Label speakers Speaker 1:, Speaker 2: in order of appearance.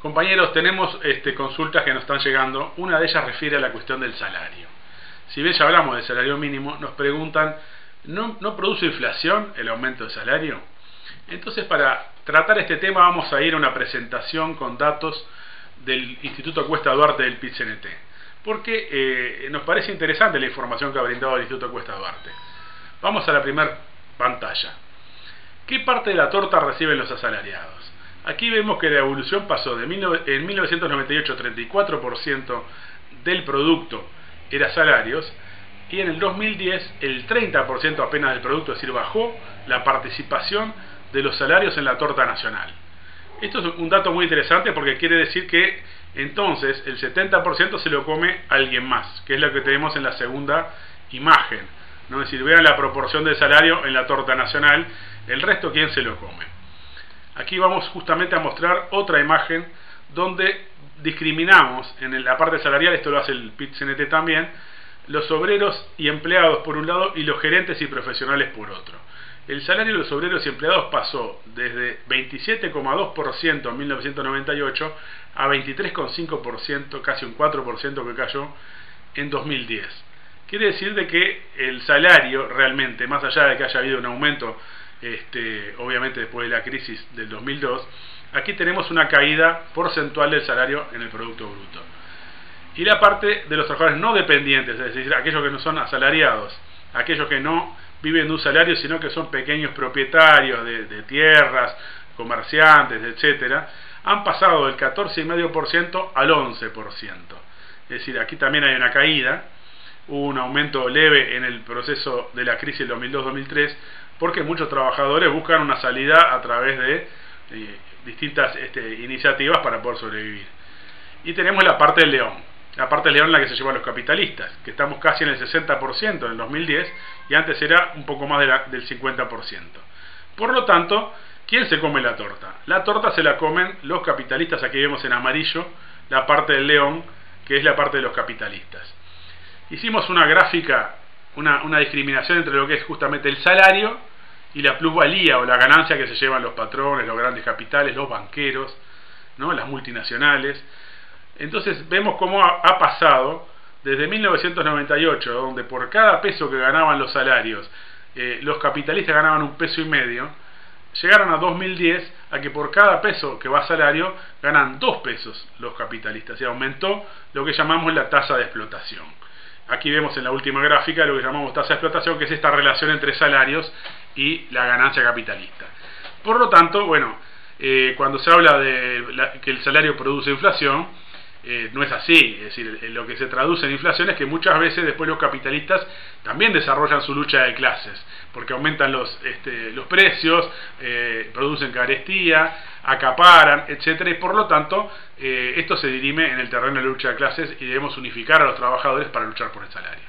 Speaker 1: Compañeros, tenemos consultas que nos están llegando. Una de ellas refiere a la cuestión del salario. Si bien ya hablamos del salario mínimo, nos preguntan, ¿no produce inflación el aumento de salario? Entonces, para tratar este tema vamos a ir a una presentación con datos del Instituto Cuesta Duarte del PIT-CNT, porque nos parece interesante la información que ha brindado el Instituto Cuesta Duarte. Vamos a la primera pantalla. ¿Qué parte de la torta reciben los asalariados? Aquí vemos que la evolución pasó de en 1998 34% del producto era salarios, y en el 2010 el 30% apenas del producto, es decir, bajó la participación de los salarios en la torta nacional. Esto es un dato muy interesante porque quiere decir que entonces el 70% se lo come alguien más, que es lo que tenemos en la segunda imagen, ¿no? Es decir, vean la proporción del salario en la torta nacional, el resto ¿quién se lo come? Aquí vamos justamente a mostrar otra imagen donde discriminamos en la parte salarial, esto lo hace el PIT-CNT también, los obreros y empleados por un lado y los gerentes y profesionales por otro. El salario de los obreros y empleados pasó desde 27,2% en 1998 a 23,5%, casi un 4% que cayó en 2010. Quiere decir de que el salario realmente, más allá de que haya habido un aumento, obviamente después de la crisis del 2002, aquí tenemos una caída porcentual del salario en el Producto Bruto. Y la parte de los trabajadores no dependientes, es decir, aquellos que no son asalariados, aquellos que no viven de un salario, sino que son pequeños propietarios de tierras, comerciantes, etcétera, han pasado del 14,5% al 11%. Es decir, aquí también hay una caída, hubo un aumento leve en el proceso de la crisis del 2002-2003, porque muchos trabajadores buscan una salida a través de distintas iniciativas para poder sobrevivir. Y tenemos la parte del león. La parte del león es la que se llevan los capitalistas, que estamos casi en el 60% en el 2010, y antes era un poco más del 50%. Por lo tanto, ¿quién se come la torta? La torta se la comen los capitalistas, aquí vemos en amarillo la parte del león, que es la parte de los capitalistas. Hicimos una gráfica, una discriminación entre lo que es justamente el salario y la plusvalía o la ganancia que se llevan los patrones, los grandes capitales, los banqueros, ¿no? Las multinacionales. Entonces vemos cómo ha pasado desde 1998, donde por cada peso que ganaban los salarios, los capitalistas ganaban 1,5 pesos, llegaron a 2010 a que por cada peso que va a salario ganan 2 pesos los capitalistas, y aumentó lo que llamamos la tasa de explotación. Aquí vemos en la última gráfica lo que llamamos tasa de explotación, que es esta relación entre salarios y la ganancia capitalista. Por lo tanto, bueno, cuando se habla de que el salario produce inflación, no es así. Es decir, lo que se traduce en inflación es que muchas veces después los capitalistas también desarrollan su lucha de clases, porque aumentan los precios, producen carestía, acaparan, etcétera, y por lo tanto esto se dirime en el terreno de la lucha de clases y debemos unificar a los trabajadores para luchar por el salario.